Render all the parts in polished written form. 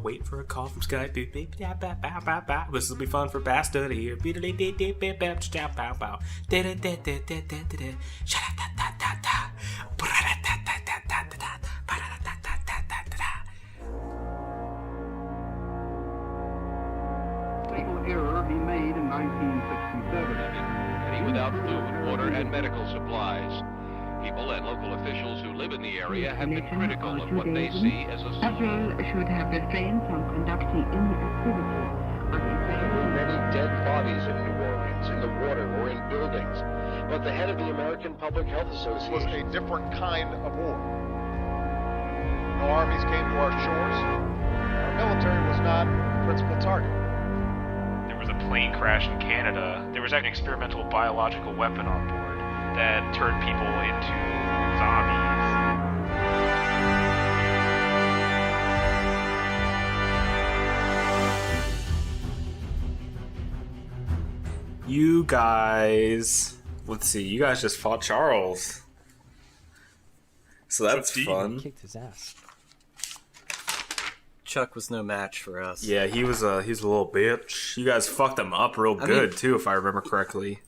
Wait for a call from Skype. This will be fun for Basta to hear. Fatal error he made in 1967. City without food, water, and medical supplies. People and local officials who live in the area have been critical of what they see as a Several should have refrained from conducting any activity. But many dead bodies in New Orleans, in the water or in buildings. But the head of the American Public Health Association was a different kind of war. No armies came to our shores. Our military was not the principal target. There was a plane crash in Canada. There was an experimental biological weapon on board that turned people into zombies. You guys, let's see. You guys just fought Charles, so that's fun. Kicked his ass. Chuck was no match for us. Yeah, he was a little bitch. You guys fucked him up real good too, if I remember correctly.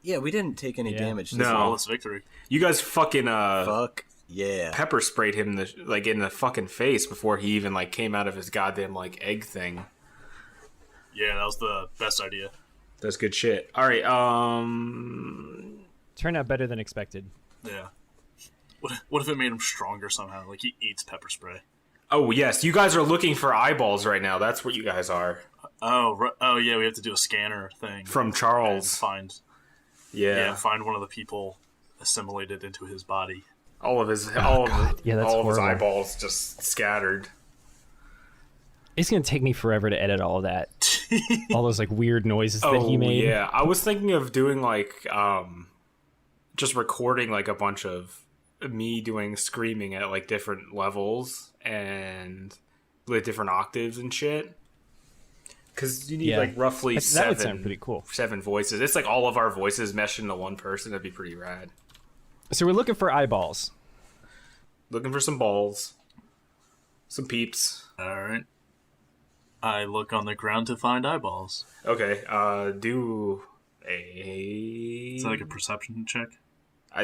Yeah, we didn't take any damage. No. Flawless victory. You guys fucking Fuck yeah. pepper sprayed him in the fucking face before he even came out of his goddamn egg thing. Yeah, that was the best idea. That's good shit. All right, Turned out better than expected. Yeah. What if it made him stronger somehow? Like he eats pepper spray. Oh yes, you guys are looking for eyeballs right now. That's what you guys are. Oh yeah, we have to do a scanner thing From Charles. Find one of the people assimilated into his body. All of his that's all of his horrible. eyeballs just scattered. It's gonna take me forever to edit all of that. All those weird noises that he made. Yeah, I was thinking of doing just recording a bunch of me doing screaming at different levels and different octaves and shit. Because you need roughly that would sound pretty cool. 7 voices. It's all of our voices meshed into one person. That'd be pretty rad. So we're looking for eyeballs. Looking for some balls, some peeps. All right. I look on the ground to find eyeballs. Okay. Do a. Is that a perception check?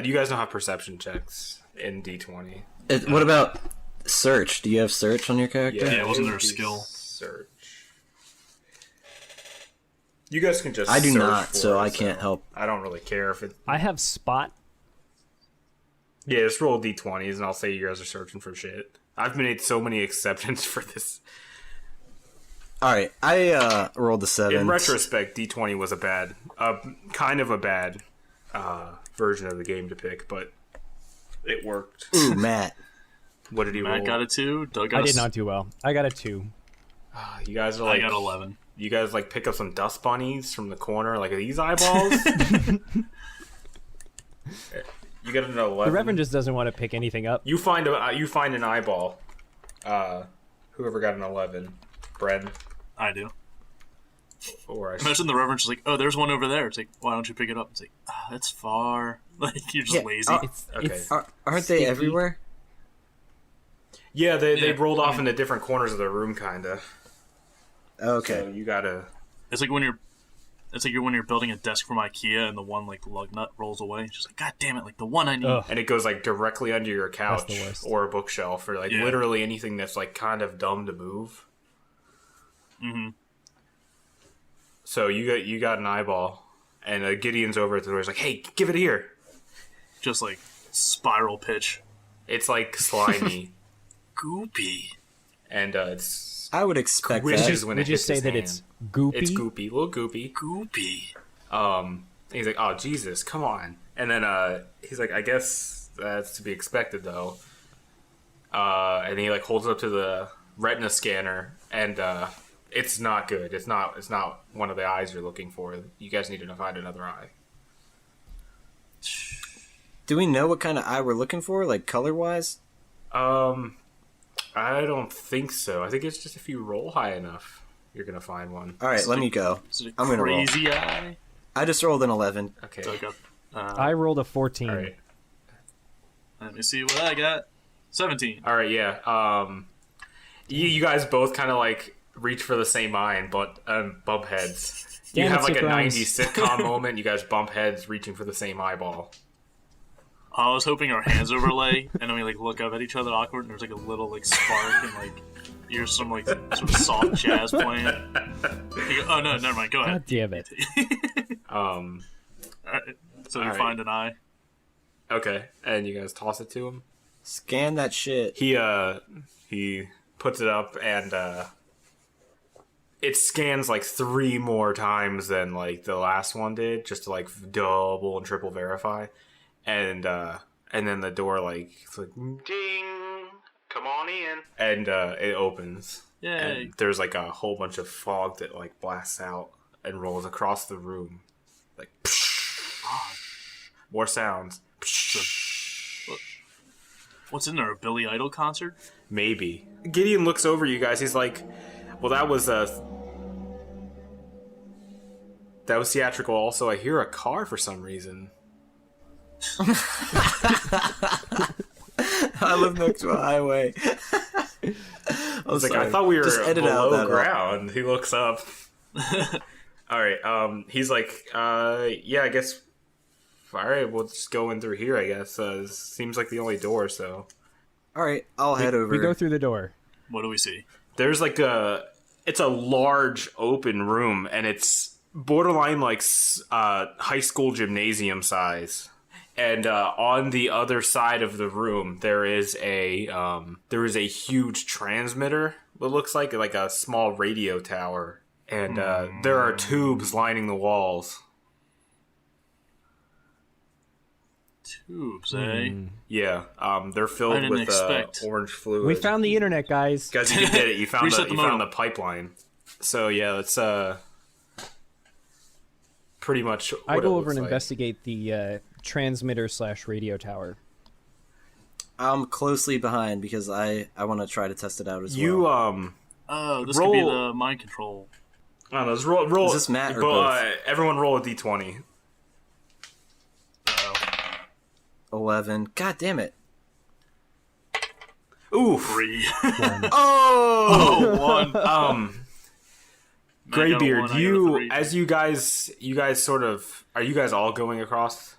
You guys don't have perception checks in D20. What about search? Do you have search on your character? Yeah, wasn't it there a would be skill? Search. You guys can just. I do search not, for so it, I can't help. I don't really care if it. I have spot. Yeah, just roll D20s, and I'll say you guys are searching for shit. I've made so many exceptions for this. All right, I rolled a 7. In retrospect, D20 was kind of a bad version of the game to pick, but it worked. Ooh, Matt. What did he roll? Matt got a 2. Doug got I did not do well. I got a 2. You guys are I got 11. You guys pick up some dust bunnies from the corner. Are these eyeballs? You got an 11. The Reverend just doesn't want to pick anything up. You find an eyeball. Whoever got an 11, Bren. I do. Or I Imagine the Reverend's just oh, there's one over there. It's why don't you pick it up? It's that's far. You're just lazy. okay. Aren't they everywhere? Yeah, they rolled off into different corners of the room, kinda. Okay. So you gotta. It's like when you're building a desk from IKEA and the one lug nut rolls away. It's just God damn it! The one I need. Ugh. And it goes directly under your That's couch the worst. or a bookshelf or literally anything that's kind of dumb to move. Mm-hmm. So you got an eyeball, and Gideon's over at the door. He's like, "Hey, give it here." Just spiral pitch. It's slimy, Goopey. and it's I would expect squishes that. when Would it you hits say his that hand. it's goopy? It's goopy, little goopy. Goopey. He's like, "Oh Jesus, come on!" And then he's like, "I guess that's to be expected, though." And he holds it up to the retina scanner, and it's not good. It's not one of the eyes you're looking for. You guys need to find another eye. Do we know what kind of eye we're looking for, color-wise? I don't think so. I think it's just if you roll high enough, you're gonna find one. All right, let me go. Is it a I'm gonna roll. crazy eye? I just rolled an 11. Okay. Doug got, I rolled a 14. All right. and me see what I got. 17. All right, yeah. You guys both kind of like reach for the same eye, but bump heads. You Damn have it, like a Surprise. 90s sitcom moment. You guys bump heads, reaching for the same eyeball. I was hoping our hands overlay, and then we like look up at each other awkward, and there's like a little like spark, and like here's some like sort of soft jazz playing. You go, oh no, never mind. Go ahead. God damn it. All right. So you All right. find an eye. Okay, and you guys toss it to him. Scan that shit. He puts it up, and it scans like 3 more times than like the last one did, just to like double and triple verify. And then the door like it's like ding, come on in, and it opens. Yay. And there's like a whole bunch of fog that like blasts out and rolls across the room, like more sounds. What's in there? A Billy Idol concert? Maybe. Gideon looks over you guys. He's like, "Well, that was theatrical. Also, I hear a car for some reason." I live next to a highway. I was like, I thought we were Just edit out below that ground. He looks up. All right. He's like, yeah, I guess. All right, we'll just go in through here. I guess. Seems like the only door. So. All right, I'll head over. We go through the door. What do we see? There's like it's a large open room, and it's borderline like high school gymnasium size. And on the other side of the room, there is a huge transmitter. It looks like a small radio tower, and there are tubes lining the walls. Tubes, eh? Yeah, they're filled with orange fluid. We found the internet, guys. Guys, you did it. You found Reset you the found modem. the pipeline. So yeah, it's pretty much. What I it go over looks and like. investigate the transmitter/radio tower. I'm closely behind because I want to try to test it out as You well. Oh, this Roll- could be the mind control. I don't know. Just roll. Is this Matt or both? Everyone roll a d20. 11. God damn it. Ooh. 3. Oh! 1. Graybeard, I got a 1, I got a you 3. as you guys sort of, are you guys all going across?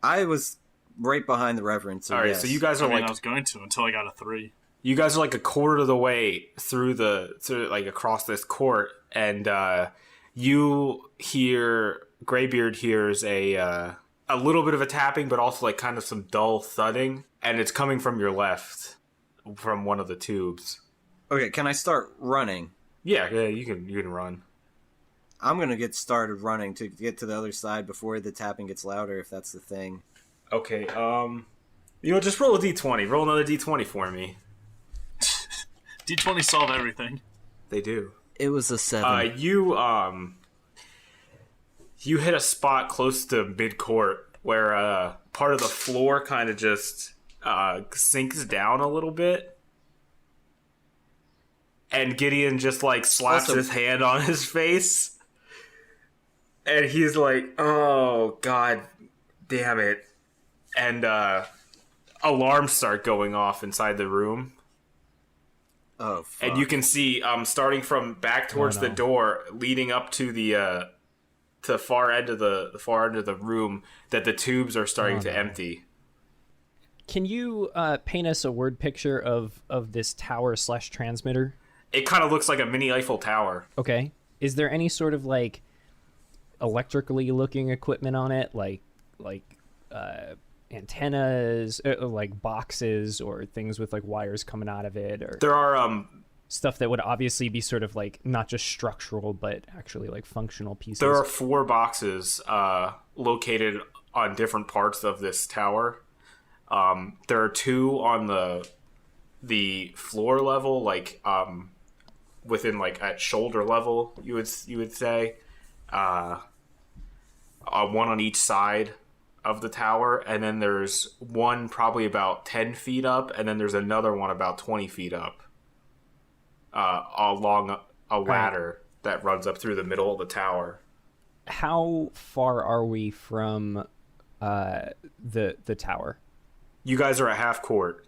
I was right behind the Reverend. So All right, yes. so you guys are I like was going to until I got a 3. you guys are like a quarter of the way through like across this court, and you hear Graybeard hears a little bit of a tapping, but also like kind of some dull thudding, and it's coming from your left, from one of the tubes. Okay, can I start running? Yeah, you can run. I'm gonna get started running to get to the other side before the tapping gets louder, if that's the thing. Okay, just roll a d20. Roll another d20 for me. D20 solve everything. They do. It was a 7. You hit a spot close to mid-court where part of the floor kind of just sinks down a little bit. And Gideon just like slaps his hand on his face. And he's like, oh, God damn it. And alarms start going off inside the room. Oh, fuck. And you can see, starting from back towards the door, leading up to the far end of the room, that the tubes are starting to empty. Can you paint us a word picture of this tower/transmitter? It kind of looks like a mini Eiffel Tower. Okay. Is there any sort of like electrically looking equipment on it, like antennas, like boxes, or things with like wires coming out of it, or There are stuff that would obviously be sort of like not just structural but actually like functional pieces? there are 4 boxes located on different parts of this tower. There are 2 on the floor level, like within like at shoulder level, you would say. One on each side of the tower, and then there's one probably about 10 feet up, and then there's another one about 20 feet up along a ladder that runs up through the middle of the tower. How far are we from the tower. You guys are at half court.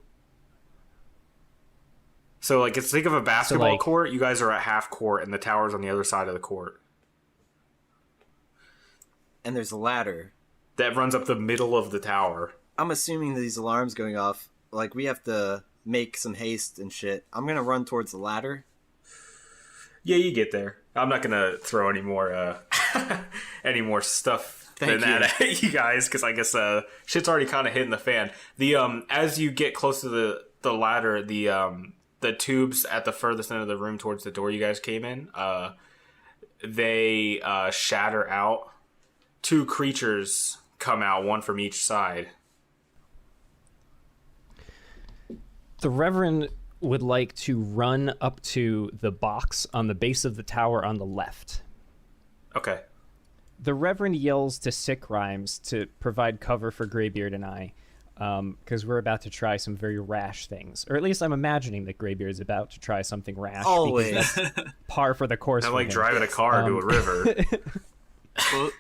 So, like, think of a basketball court. You guys are at half court, and the tower's on the other side of the court. And there's a ladder that runs up the middle of the tower. I'm assuming these alarms going off, like, we have to make some haste and shit. I'm going to run towards the ladder. Yeah, you get there. I'm not going to throw any more stuff than that at you guys, because I guess shit's already kind of hitting the fan. As you get close to the ladder, the tubes at the furthest end of the room towards the door you guys came in, they shatter out. 2 creatures come out, one from each side. The Reverend would like to run up to the box on the base of the tower on the left. Okay. The Reverend yells to Sick Rhymes to provide cover for Graybeard and I, because we're about to try some very rash things. Or at least I'm imagining that Graybeard is about to try something rash. Always. Because that's par for the course. I'm like driving a car to a river.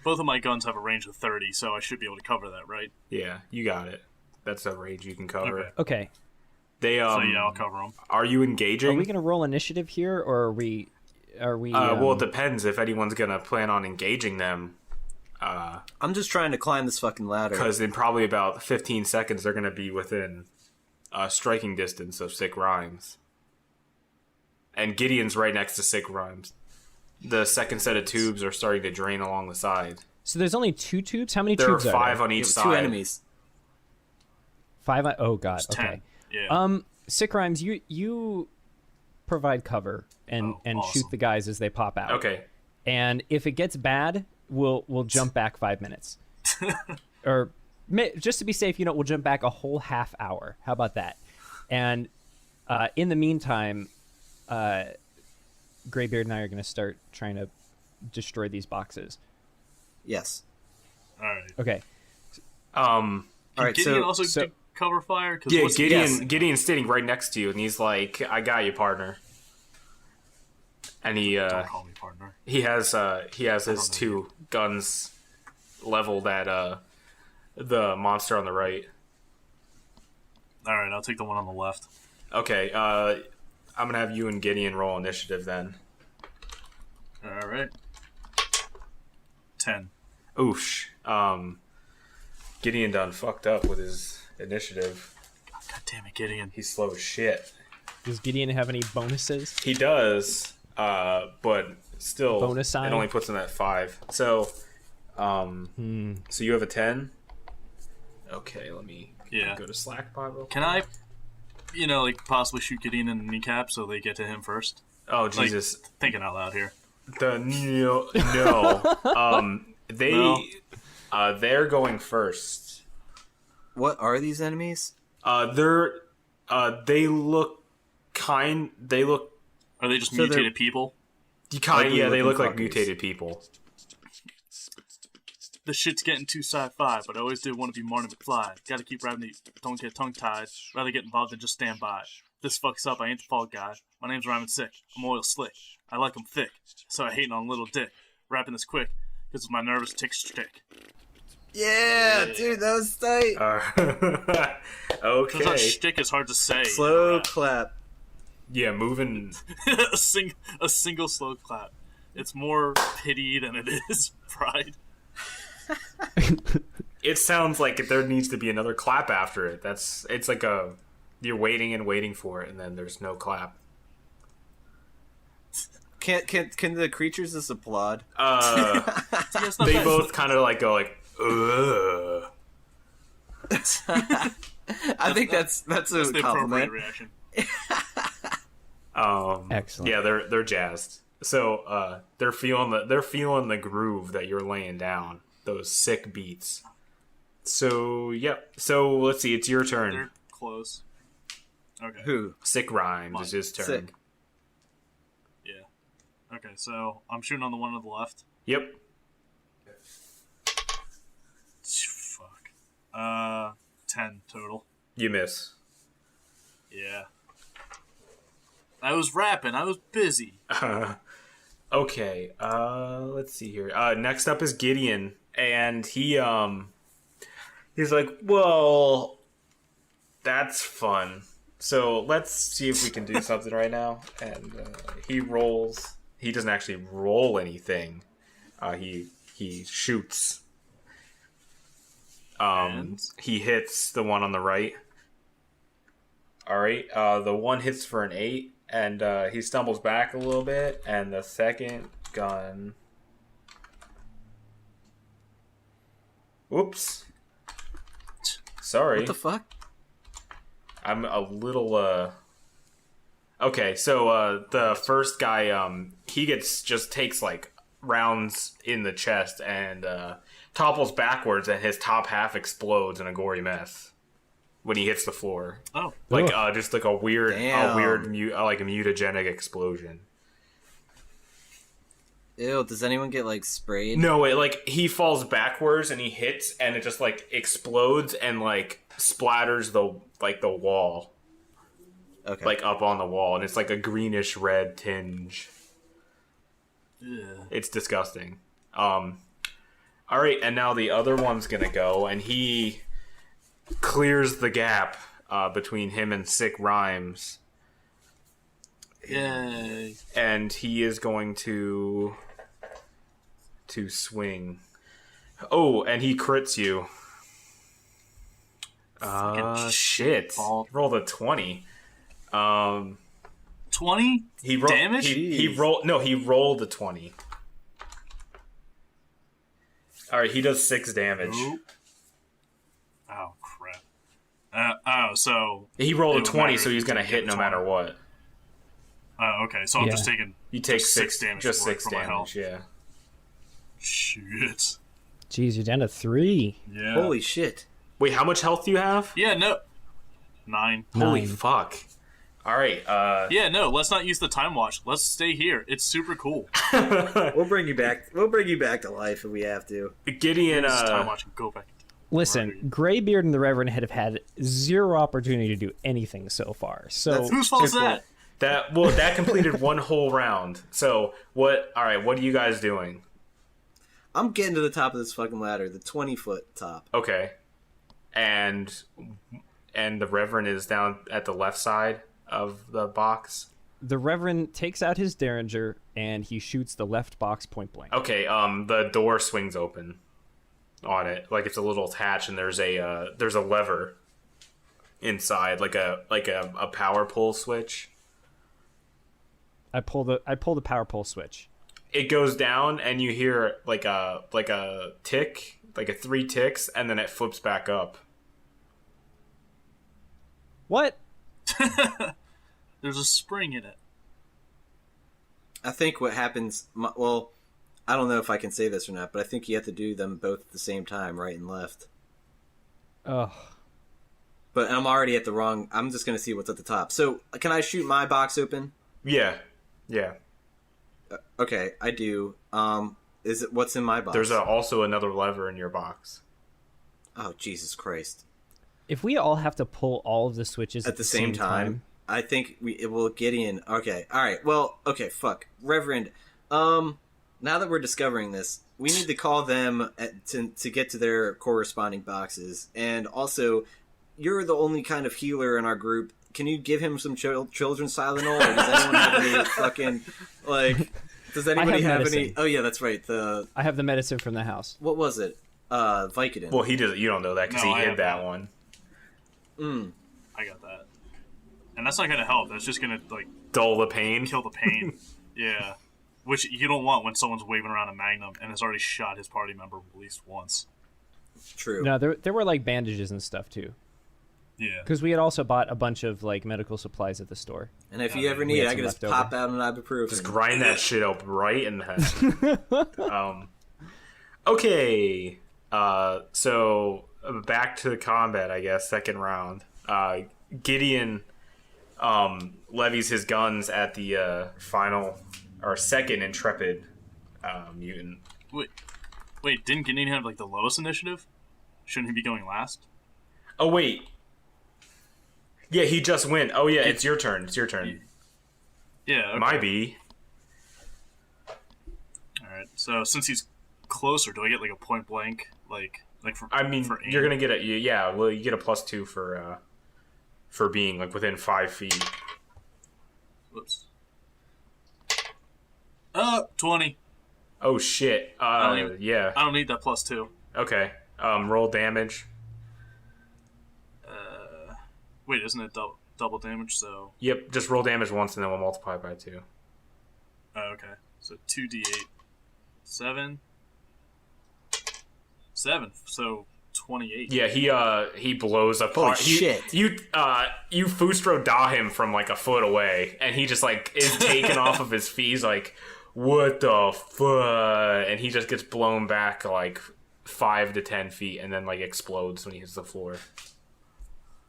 Both of my guns have a range of 30, so I should be able to cover that, right? Yeah, you got it. That's a range you can cover. Okay. They so yeah, I'll cover them. Are you engaging? Are we going to roll initiative here, or are we? Well, it depends if anyone's going to plan on engaging them. I'm just trying to climb this fucking ladder. Because in probably about 15 seconds, they're going to be within striking distance of Sick Rhymes. And Gideon's right next to Sick Rhymes. The second set of tubes are starting to drain along the side. So there's only 2 tubes? How many there tubes are are 5 there? on each side. 2 enemies. 5? Oh, God. It's Okay. 10. Yeah. Sick Rhymes, you provide cover and awesome. shoot the guys as they pop out. Okay. And if it gets bad, we'll jump back 5 minutes. Or just to be safe, we'll jump back a whole half hour. How about that? And in the meantime, Graybeard and I are going to start trying to destroy these boxes. Yes. All right. Okay. All right. Gideon also so do cover fire? Yeah, Gideon's standing right next to you, and he's like, "I got you, partner." And he Don't call me partner. he has his 2 guns leveled at the monster on the right. All right, I'll take the one on the left. Okay. I'm gonna have you and Gideon roll initiative then. All right. 10. Oosh. Gideon done fucked up with his initiative. God damn it, Gideon. He's slow as shit. does Gideon have any bonuses? He does, but still, Bonus sign? it only puts him at 5. So, so you have a 10. Okay, let me go to Slack bot. Can I, possibly shoot Gideon in the kneecap so they get to him first? Oh, Jesus. Thinking out loud here. No. They're going first. What are these enemies? They look. Are they just mutated people? They look like mutated people. The shit's getting too sci-fi, but I always did want to be Marty McFly. Gotta keep rapping these, don't get tongue-tied. Rather get involved than just stand by. If this fucks up, I ain't the fall guy. My name's Rhymin' Sick. I'm oil slick. I like 'em thick. So I hating on little dick. Rapping this quick, cause it's my nervous tick stick. Yeah, dude, that was tight. Okay. Cause that shtick is hard to say. Slow clap. Yeah, moving. a single slow clap. It's more pity than it is pride. It sounds like there needs to be another clap after it. It's like you're waiting and waiting for it, and then there's no clap. Can the creatures just applaud? They both kind of like go like, ugh. I think that's a the compliment. appropriate reaction. Excellent. Yeah, they're jazzed. So they're feeling the groove that you're laying down. Those sick beats. So yep. So let's see. It's your turn. They're close. Okay. Who? Sick Rhymes is his turn. Sick. Yeah. Okay, so I'm shooting on the one to the left. Yep. Fuck. 10 total. You miss. Yeah. I was rapping. I was busy. Okay. Let's see here. Next up is Gideon, and he He's like, well, that's fun. So let's see if we can do something right now. And he rolls. He doesn't actually roll anything. He shoots. He hits the one on the right. All right. The one hits for an 8, and he stumbles back a little bit. And the second gun. Whoops. Sorry. What the fuck? I'm a little Okay, so the first guy he takes like rounds in the chest and topples backwards, and his top half explodes in a gory mess when he hits the floor. Oh. Like just like a weird like a mutagenic explosion. Ew, does anyone get, like, sprayed? No, he falls backwards and he hits, and it just, like, explodes and, like, splatters the wall. Okay. Like, up on the wall, and it's, like, a greenish-red tinge. Yeah. It's disgusting. Alright, and now the other one's gonna go, and he clears the gap between him and Sick Rhymes. Yay. And he is going to swing. Oh, and he crits you. Shit. He rolled a 20. 20? Damage? He rolled a 20. Alright, he does 6 damage. Ooh. Oh, crap. So... He rolled a 20, so he's going to hit no matter what. Oh, okay. So I'm just taking... You take 6 damage. Just 6 from my damage, health. yeah. Shit. Jeez, you're down to 3. Yeah. Holy shit. Wait, how much health do you have? Yeah, no. 9. Holy fuck. Alright, Yeah, no, let's not use the time watch. Let's stay here. It's super cool. We'll bring you back to life if we have to. Gideon, time watch and go back. Listen, Graybeard and the Reverend have had 0 opportunity to do anything so far. So Whose fault is that? That completed one whole round. So, what are you guys doing? I'm getting to the top of this fucking ladder, the 20-foot top. Okay. And the Reverend is down at the left side of the box. the Reverend takes out his Derringer and he shoots the left box point blank. Okay, the door swings open on it, like it's a little hatch, and there's a lever inside, like a power pull switch. I pull the power pull switch. It goes down, and you hear like a tick, like a 3 ticks, and then it flips back up. What? There's a spring in it. I think what happens... Well, I don't know if I can say this or not, but I think you have to do them both at the same time, right and left. Ugh. But I'm already at the wrong... I'm just going to see what's at the top. So, can I shoot my box open? Yeah. Okay, I do. Is it what's in my box? There's also another lever in your box. Oh, Jesus Christ. If we all have to pull all of the switches At the same time, I think it will get in. Okay, alright. Well, okay, fuck. Reverend, now that we're discovering this, we need to call them to get to their corresponding boxes. And also, you're the only kind of healer in our group. Can you give him some children's Tylenol? Or does anyone have any fucking, like... Does anybody have any... Oh, yeah, that's right. I have the medicine from the house. What was it? Vicodin. Well, he doesn't. You don't know that because he hid that one. I got that. And that's not going to help. That's just going to, like... Dull the pain? Kill the pain. Yeah. Which you don't want when someone's waving around a Magnum and has already shot his party member at least once. True. No, there were, like, bandages and stuff, too. Yeah. Because we had also bought a bunch of, like, medical supplies at the store. And if you ever need it, I can just pop out an ibuprofen. Just grind that shit up right in the head. Okay. So, back to the combat, I guess, second round. Gideon levies his guns at the second intrepid mutant. Wait, didn't Gideon have, like, the lowest initiative? Shouldn't he be going last? Oh, wait. Yeah, he just went. Oh, yeah, it's your turn. It's your turn. Yeah, okay. Might be. Alright, so since he's closer, do I get, like, a point blank, like You're gonna get you get a +2 for being like within 5 feet. Whoops. 20. Oh shit. Yeah. I don't need that +2. Okay. Roll damage. Wait, isn't it double damage? So. Yep. Just roll damage once, and then we'll multiply by 2. Oh, okay. So 2d8. 7. 7. So 28. Yeah, he blows up. Holy shit! You Fustro daw him from like a foot away, and he just like is taken off of his feet. He's like, what the fuck? And he just gets blown back like 5 to 10 feet, and then like explodes when he hits the floor.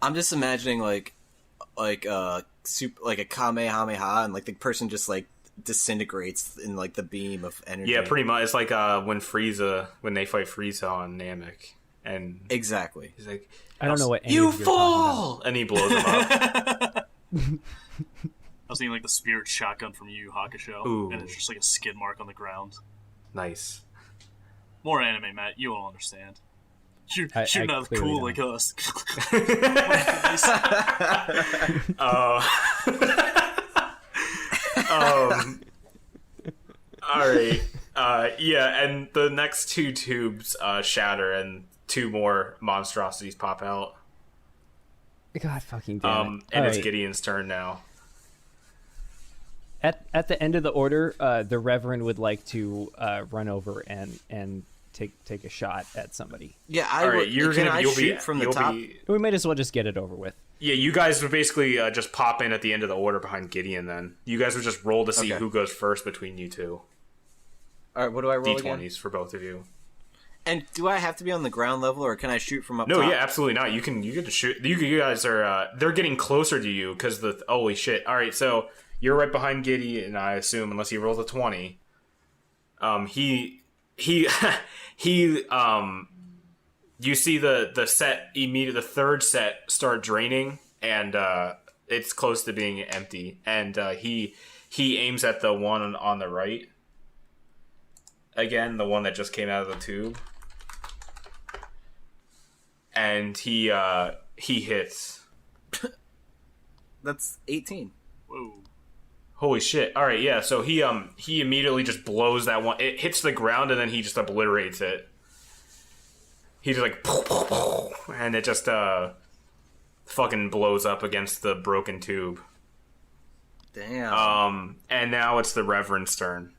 I'm just imagining like a Kamehameha, and like the person just like disintegrates in like the beam of energy. Yeah, pretty much. It's like when they fight Frieza on Namek, and exactly. He's like, I don't know what you fall, and he blows him up. I was thinking like the spirit shotgun from Yu Yu Hakusho, Ooh. and it's just like a skid mark on the ground. Nice. More anime, Matt. You won't understand. You're not cool like us. Alright. Yeah, and the next 2 tubes shatter, and 2 more monstrosities pop out. God fucking damn it. And it's Alright. Gideon's turn now. At the end of the order, the Reverend would like to run over and take a shot at somebody. Yeah, Alright, you'll shoot be from the top. We might as well just get it over with. Yeah, you guys would basically just pop in at the end of the order behind Gideon then. You guys would just roll to see who goes first between you two. Alright, what do I roll D20s again? for both of you. And do I have to be on the ground level, or can I shoot from up No, top? yeah, absolutely not. You get to shoot. You guys are they're getting closer to you because holy shit. Alright, so you're right behind Gideon, I assume, unless he rolls a 20. He you see the set immediately, the third set start draining, and it's close to being empty, and he aims at the one on the right. Again, the one that just came out of the tube, and he hits. That's 18. Whoa. Holy shit! All right, yeah. So he immediately just blows that one. It hits the ground, and then he just obliterates it. He just like, and it just fucking blows up against the broken tube. Damn. And now it's the Reverend's turn.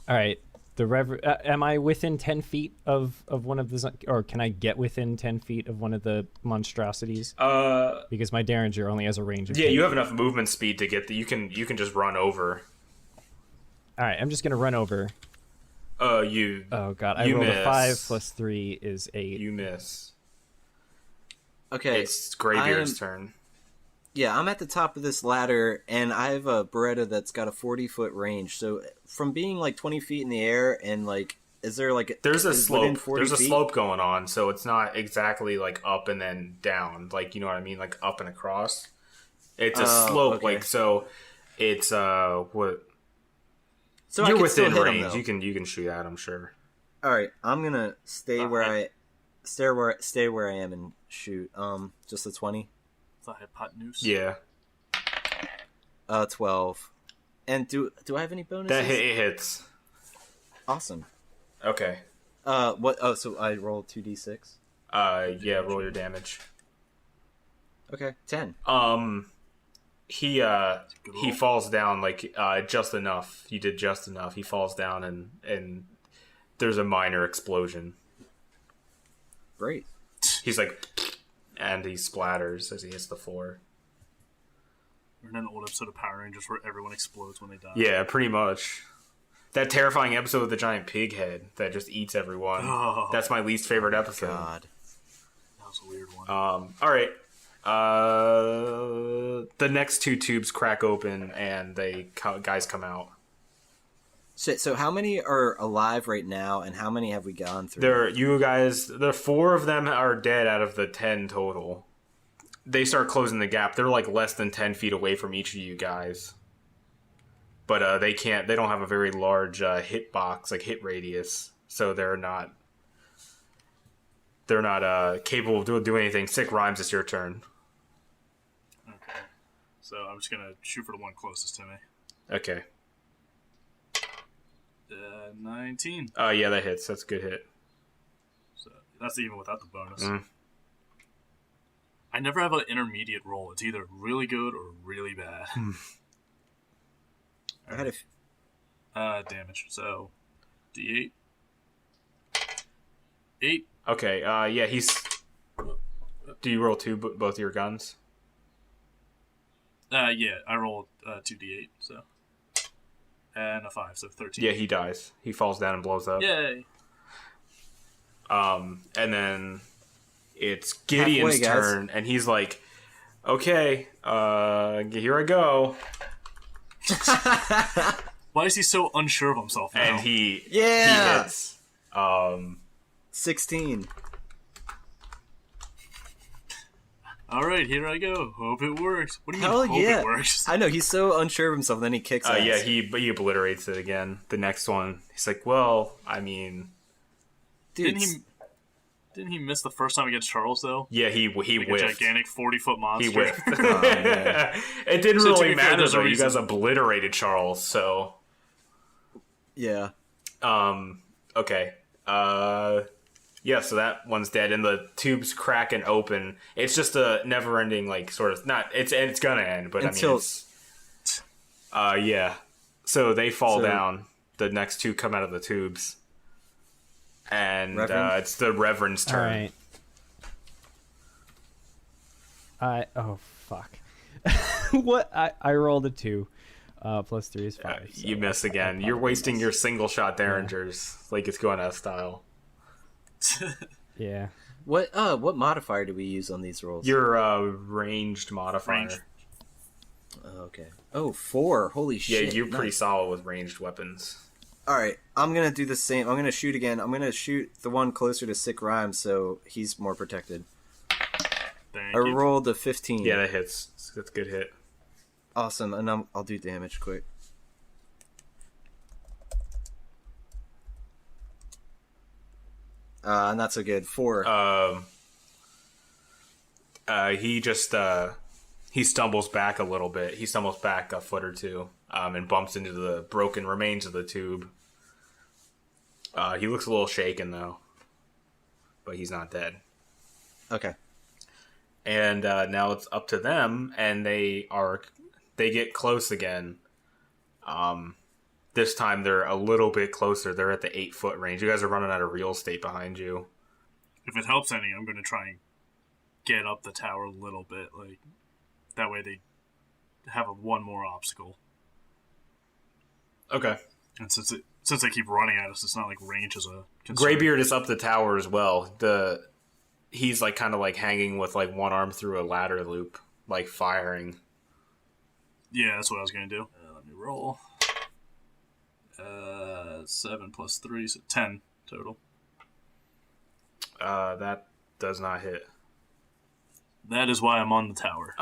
All right. The Reverend. Am I within 10 feet of one of the, or can I get within 10 feet of one of the monstrosities? Because my Derringer only has a range of. Yeah, 10 you have feet. enough movement speed to get you can just run over. All right, I'm just gonna run over. You. Oh god, I you rolled miss. a 5 plus 3 is 8. You miss. Okay. It's Graybeard's turn. Yeah, I'm at the top of this ladder, and I have a Beretta that's got a 40-foot range. So from being like 20 feet in the air, and like, is there like there's a within slope? 40 There's a feet? slope going on, so it's not exactly like up and then down. Like, you know what I mean? Like up and across. It's a slope, okay. like so. It's what? So you're I can still within hit range. him, though. You can shoot at him, sure. All right, I'm gonna stay where I am and shoot. Just a 20. The hypotenuse. Yeah. 12. And do I have any bonuses? That hits. Awesome. Okay. What? Oh, so I rolled 2d6. Yeah. Roll your damage. Okay, 10. He falls down like just enough. You did just enough. He falls down and there's a minor explosion. Great. He's like, and he splatters as he hits the floor. We're in an old episode of Power Rangers where everyone explodes when they die. Yeah, pretty much. That terrifying episode with the giant pig head that just eats everyone. Oh. That's my least favorite episode. God. That was a weird one. All right. The next 2 tubes crack open and guys come out. Shit, so how many are alive right now, and how many have we gone through? The 4 of them are dead out of the 10 total. They start closing the gap. They're like less than 10 feet away from each of you guys. But they don't have a very large hit box, like hit radius. So they're not they're not capable of doing anything. Sick Rhymes, it's your turn. Okay. So I'm just gonna shoot for the one closest to me. Okay. 19. Yeah, that hits. That's a good hit. So that's even without the bonus. I never have an intermediate roll. It's either really good or really bad. I had damage. So D8. 8. Okay. Yeah, he's. Do you roll both your guns? Yeah, I rolled 2d8, so. And a 5, so 13. Yeah, he dies. He falls down and blows up. Yay! And then it's Gideon's turn, and he's like, "Okay, here I go." Why is he so unsure of himself now? And he hits. 16. All right, here I go. Hope it works. What do you mean, Hell hope yeah. it works? I know, he's so unsure of himself, then he kicks ass. Yeah, he obliterates it again. The next one, he's like, "Well, I mean, Dude, Didn't he miss the first time against Charles, though? yeah, he Like whiffed. a gigantic 40-foot monster. He whiffed. It didn't So to really be fair, matter there's a though. You reason. guys obliterated Charles, so yeah. okay. Yeah, so that one's dead, and the tube's cracking open. It's just a never-ending, like, sort of not. It's gonna end, but Until- I mean, it's, yeah. So they fall So- down. The next two come out of the tubes, and Reverend? it's the Reverend's All turn. right. Oh fuck. What? I rolled a 2. Plus 3 is 5. so You miss I again. You're probably wasting miss. your single shot derringers like it's going out of style. Yeah. What modifier do we use on these rolls? Your ranged modifier. Ranged. Oh, okay. Oh, 4. Holy Yeah, shit. you're pretty Nice. solid with ranged weapons. Alright, I'm gonna do the same. I'm gonna shoot again. I'm gonna shoot the one closer to Sick Rhyme so he's more protected. Thank I you. rolled a 15. Yeah, that hits. That's a good hit. Awesome, and I'll do damage quick. Not so good. 4. He just he stumbles back a little bit. He stumbles back a foot or two, and bumps into the broken remains of the tube. He looks a little shaken though, but he's not dead. Okay. And now it's up to them, and they get close again. This time they're a little bit closer. They're at the 8-foot range. You guys are running out of real estate behind you. If it helps any, I'm going to try and get up the tower a little bit. Like that way they have one more obstacle. Okay. And since they keep running at us, it's not like range is a concern. Graybeard is up the tower as well. He's like kind of like hanging with like one arm through a ladder loop, like firing. Yeah, that's what I was going to do. Let me roll. 7 plus 3, so 10 total. That does not hit. That is why I'm on the tower.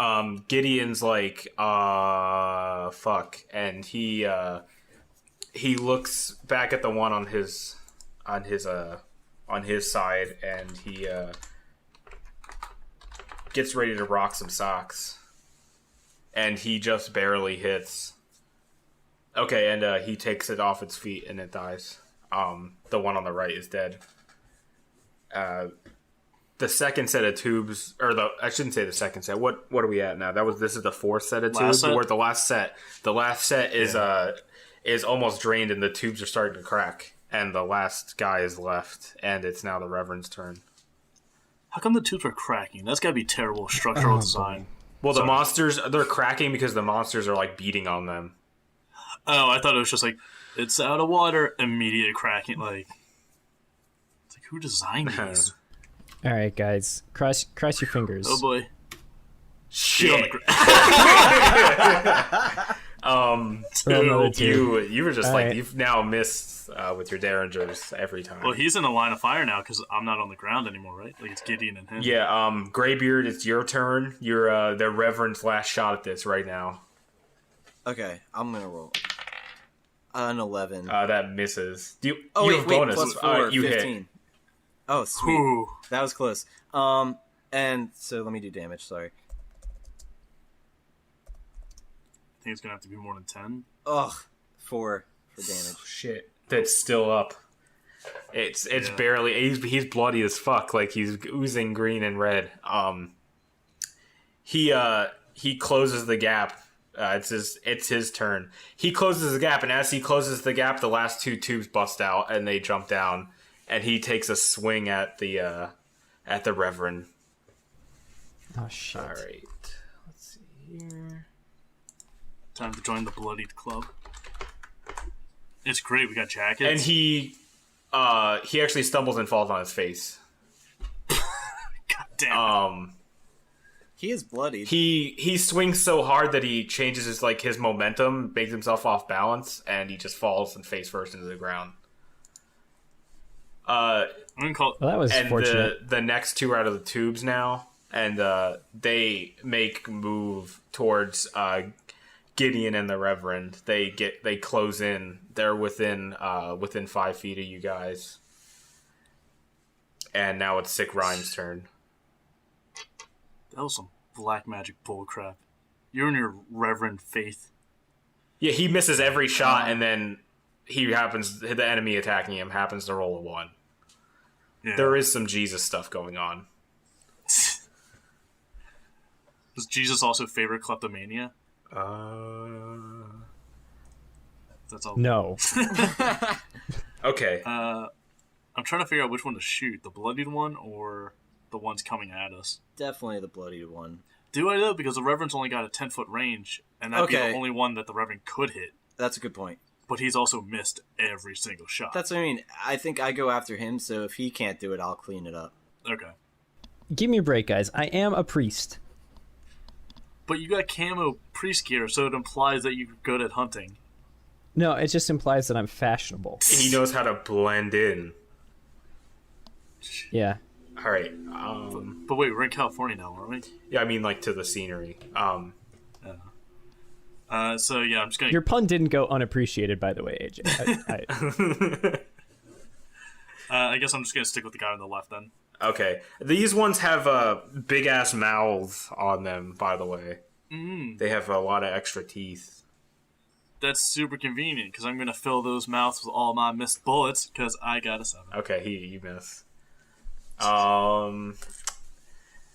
Gideon's like, fuck, and he looks back at the one on his side, and he gets ready to rock some socks, and he just barely hits. Okay, and he takes it off its feet, and it dies. The one on the right is dead. The second set of tubes, I shouldn't say the second set. What are we at now? This is the fourth set of tubes. set? We're at the last set. The last set is almost drained, and the tubes are starting to crack. And the last guy is left, and it's now the Reverend's turn. How come the tubes are cracking? That's got to be terrible structural design. Well, the Sorry. monsters, they're cracking because the monsters are like beating on them. Oh, I thought it was just like, it's out of water, immediate cracking. Like, it's like, who designed these? All right, guys, cross your fingers. Oh boy. Shit. Another two. You were just All like, right. you've now missed with your derringers every time. Well, he's in the line of fire now because I'm not on the ground anymore, right? Like, it's Gideon and him. Yeah, Graybeard, it's your turn. You're the Reverend's last shot at this right now. Okay, I'm gonna roll. An 11. That misses. You wait, have bonus. plus 4, You 15. hit. Oh, sweet. Ooh. That was close. And so let me do damage. Sorry. I think it's gonna have to be more than 10. Ugh, 4 for damage. Shit. That's still up. It's barely. He's bloody as fuck. Like he's oozing green and red. He closes the gap. It's his turn. He closes the gap, and as he closes the gap, the last 2 tubes bust out, and they jump down. And he takes a swing at the Reverend. Oh shit! All right. Let's see here. Time to join the bloodied club. It's great. We got jackets. And he actually stumbles and falls on his face. God damn it. He is bloodied. He swings so hard that he changes his momentum, makes himself off balance, and he just falls and face first into the ground. I'm gonna call. Well, that was And fortunate. the next 2 are out of the tubes now, and they make move towards Gideon and the Reverend. They close in. They're within 5 feet of you guys. And now it's Sick Rhyme's turn. That was some black magic bullcrap. You and your Reverend faith. Yeah, he misses every shot, and then the enemy attacking him happens to roll a 1. Yeah. There is some Jesus stuff going on. Does Jesus also favor kleptomania? That's all. No. Okay. I'm trying to figure out which one to shoot. The bloodied one or the ones coming at us? Definitely the bloodied one. Do I though? Because the Reverend's only got a 10-foot range, and that'd be Okay. the only one that the Reverend could hit. That's a good point. But he's also missed every single shot. That's what I mean. I think I go after him, so if he can't do it, I'll clean it up. Okay. Give me a break, guys. I am a priest. But you got camo priest gear, so it implies that you're good at hunting. No, it just implies that I'm fashionable. He knows how to blend in. Yeah. All right. But wait, we're in California now, aren't we? Yeah, I mean, to the scenery. So yeah, I'm just gonna. Your pun didn't go unappreciated, by the way, AJ. I guess I'm just gonna stick with the guy on the left then. Okay. These ones have big ass mouths on them, by the way. They have a lot of extra teeth. That's super convenient because I'm gonna fill those mouths with all my missed bullets because I got a 7. Okay, you miss.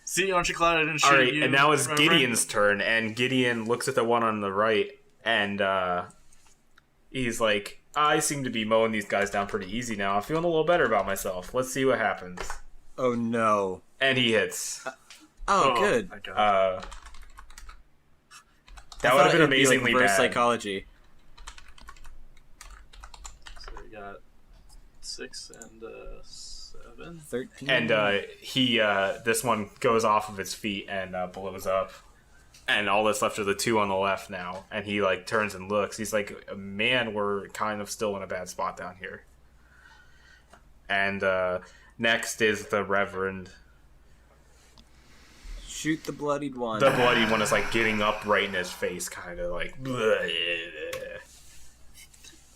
See, aren't you glad I didn't shoot All right, you? and now it's Reverend? Gideon's turn, and Gideon looks at the one on the right, and he's like, I seem to be mowing these guys down pretty easy now. I'm feeling a little better about myself. Let's see what happens. Oh no. And he hits. Oh, good. My God. That would have been amazingly reverse bad. psychology. So we got 6 and 7. 13. And this one goes off of its feet and blows up. And all that's left are the 2 on the left now. And he turns and looks. He's like, man, we're kind of still in a bad spot down here. And next is the Reverend. Shoot the bloodied one. The bloodied one is getting up right in his face, kind of like. Bleh.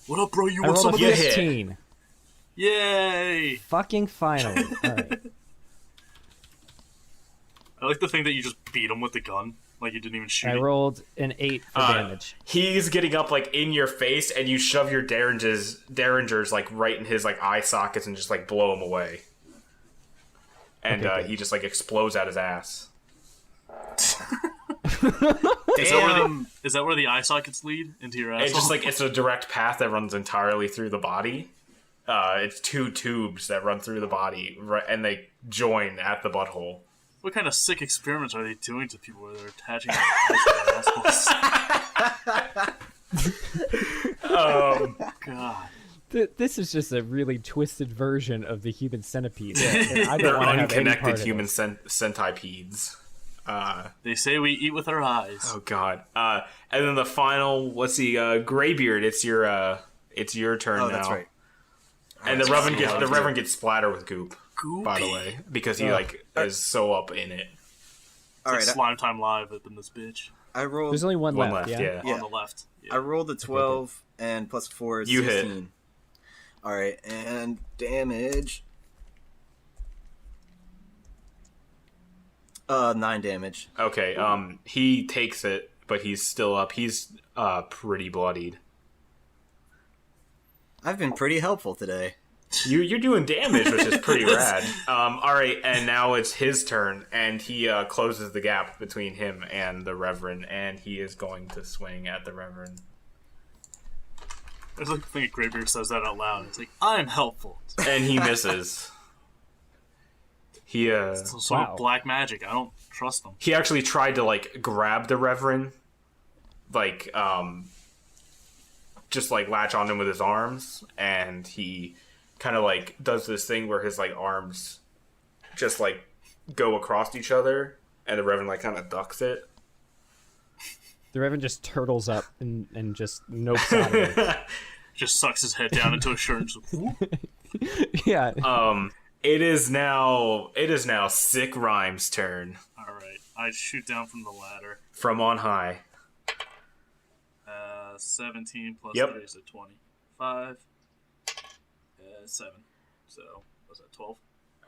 What up, bro? You I want some rolled of a You this? hit. 15. Yay! Fucking finally. All right. I like the thing that you just beat him with the gun, like you didn't even shoot. I it. rolled an 8 for damage. He's getting up in your face, and you shove your derringers right in his eye sockets and just blow him away. And Okay, good. he just explodes out his ass. Damn. Is that where the eye sockets lead into your asshole? It's just it's a direct path that runs entirely through the body. It's 2 tubes that run through the body, and they join at the butthole. What kind of sick experiments are they doing to people where they're attaching their eyes to their assholes? God. This is just a really twisted version of the human centipede. And I They're don't want to have any part unconnected of human it. centipedes. They say we eat with our eyes. Oh God! And then the final, let's see, Graybeard. It's your turn now. Oh, that's right. And the Reverend gets splattered with goop. Goopey. By the way, because he is so up in it. All It's right. Slime Time Live up in this bitch. I rolled. There's only one One left, left, yeah. Yeah. On the left. Yeah. I rolled a 12 and plus 4 is You hit. 16. All right, and damage. 9 damage. Okay, he takes it, but he's still up. He's pretty bloodied. I've been pretty helpful today. You're doing damage, which is pretty rad. All right, and now it's his turn, and he closes the gap between him and the Reverend, and he is going to swing at the Reverend. I was like thinking Graybeard says that out loud. It's like, I'm helpful. And he misses. He Some sort of black magic. I don't trust them. He actually tried to like grab the Reverend, like just like latch on him with his arms, and he kind of like does this thing where his like arms just like go across each other, and the Reverend like kind of ducks it. The Reverend just turtles up and just nopes out of it. Just sucks his head down into a shirt and just, whoop. Yeah. It is now Sick Rhyme's turn. All right, I shoot down from the ladder. From on high. 17 plus 3 is a 25. 7. So was that 12?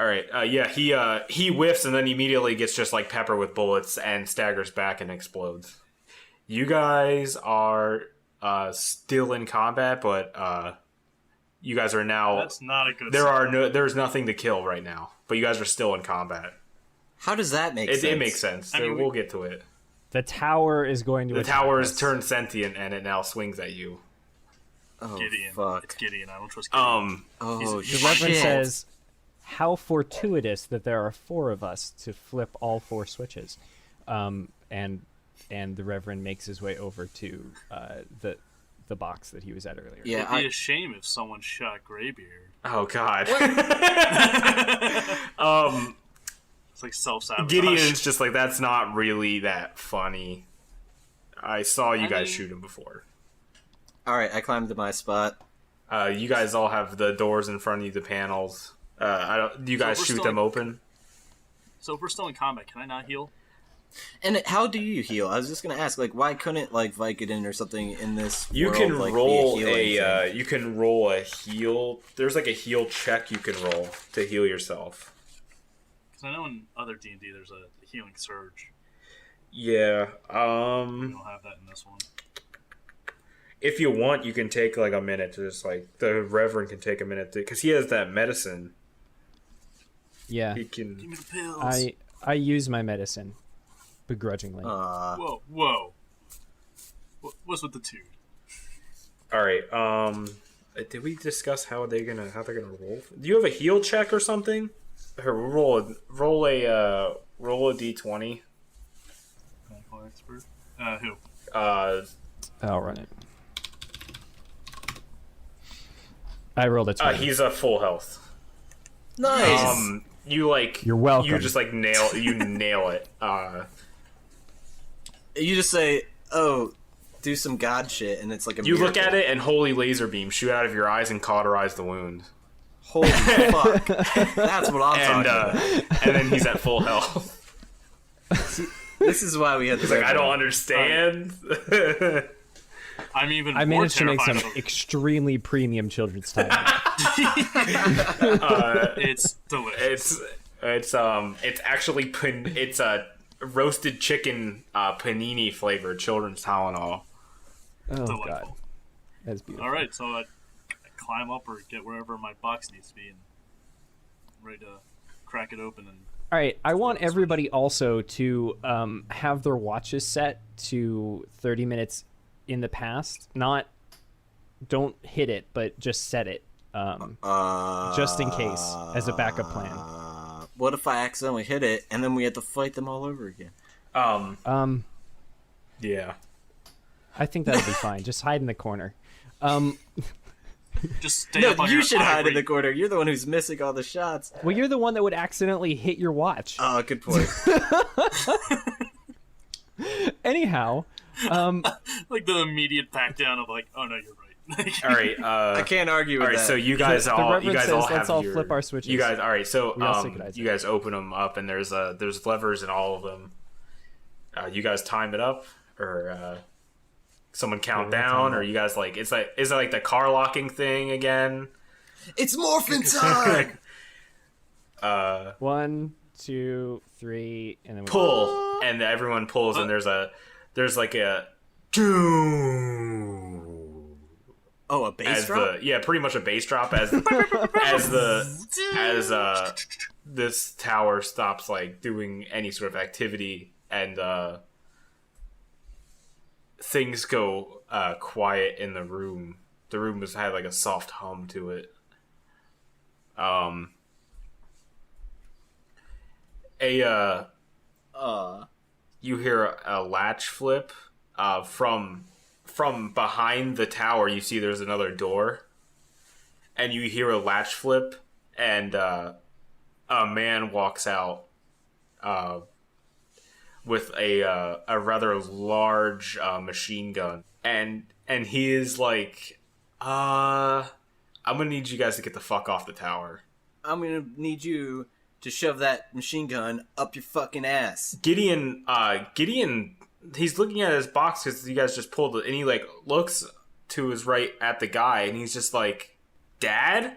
All right. Yeah. He whiffs and then immediately gets just like pepper with bullets and staggers back and explodes. You guys are still in combat, but you guys are now. That's not a good. There's nothing to kill right now, but you guys are still in combat. How does that make sense? It makes sense. I mean, we'll get to it. The tower is going to. The attack tower us. is turned sentient and it now swings at you. Oh, Gideon. fuck. It's Gideon. I don't trust Gideon. Oh, The Reverend shit. says, "How fortuitous that there are 4 of us to flip all 4 switches," and the Reverend makes his way over to the box that he was at earlier. Yeah, It'd be a shame if someone shot Graybeard. Oh God. It's like self-sabotage. Gideon's just like, that's not really that funny. I saw you guys shoot him before. All right, I climbed to my spot. You guys all have the doors in front of you, the panels. Do you guys we're shoot still them open? So if we're still in combat, can I not heal? And how do you heal? I was just gonna ask, like, why couldn't like Vicodin or something in this You world, can like, roll be a healing thing? you can roll a heal. There's like a heal check you can roll to heal yourself. Because I know in other D&D there's a healing surge. Yeah. We don't have that in this one. If you want, you can take like a minute to just like the Reverend can take a minute because he has that medicine. Yeah. He can. Give me the pills. I use my medicine begrudgingly. Whoa. What's with the dude? All right. Did we discuss how they're gonna roll? Do you have a heal check or something? Or roll a d20. Medical expert. Who? I'll run it. I rolled a 20. He's a full health. Nice. You're welcome. You just like nail it. You just say, "Oh, do some god shit," and it's like a. You look miracle. at it, and holy laser beam shoot out of your eyes and cauterize the wound. Holy fuck! That's what I'm talking about. And then he's at full health. This is why we had. He's like, I don't understand. I'm even. I more managed to make some terrified of him. extremely premium children's time. It's delicious. It's actually it's a roasted chicken panini flavored children's Tylenol. Oh Delightful. God, that's beautiful. All right, so I climb up or get wherever my box needs to be and ready to crack it open. And All right, I want everybody also to have their watches set to 30 minutes in the past. Don't hit it, but just set it, just in case, as a backup plan. What if I accidentally hit it and then we had to fight them all over again? Yeah. I think that'll be fine. Just hide in the corner. just stay No, up on you your should hide in ivory. the corner. You're the one who's missing all the shots. Well, you're the one that would accidentally hit your watch. Oh, good point. Anyhow, Like the immediate back down of like, oh no, you're right. All right. I can't argue with All right. that. So you guys The all Reverend says, have let's all your, flip our switches. You guys. All right. So We all synchronize you it. guys open them up, and there's levers in all of them. You guys time it up, or someone count down, or you guys like is it like the car locking thing again? It's morphin' time! 1, 2, 3, and then we pull, and everyone pulls, and there's like a Oh, a bass drop? pretty much a bass drop as this tower stops like doing any sort of activity, and things go quiet in the room. The room has had like a soft hum to it. You hear a latch flip from behind the tower. You see there's another door, and you hear a latch flip, and a man walks out with a rather large machine gun, and he is like, I'm gonna need you guys to get the fuck off the tower. I'm gonna need you to shove that machine gun up your fucking ass. Gideon, he's looking at his box because you guys just pulled it, and he like looks to his right at the guy, and he's just like, "Dad?"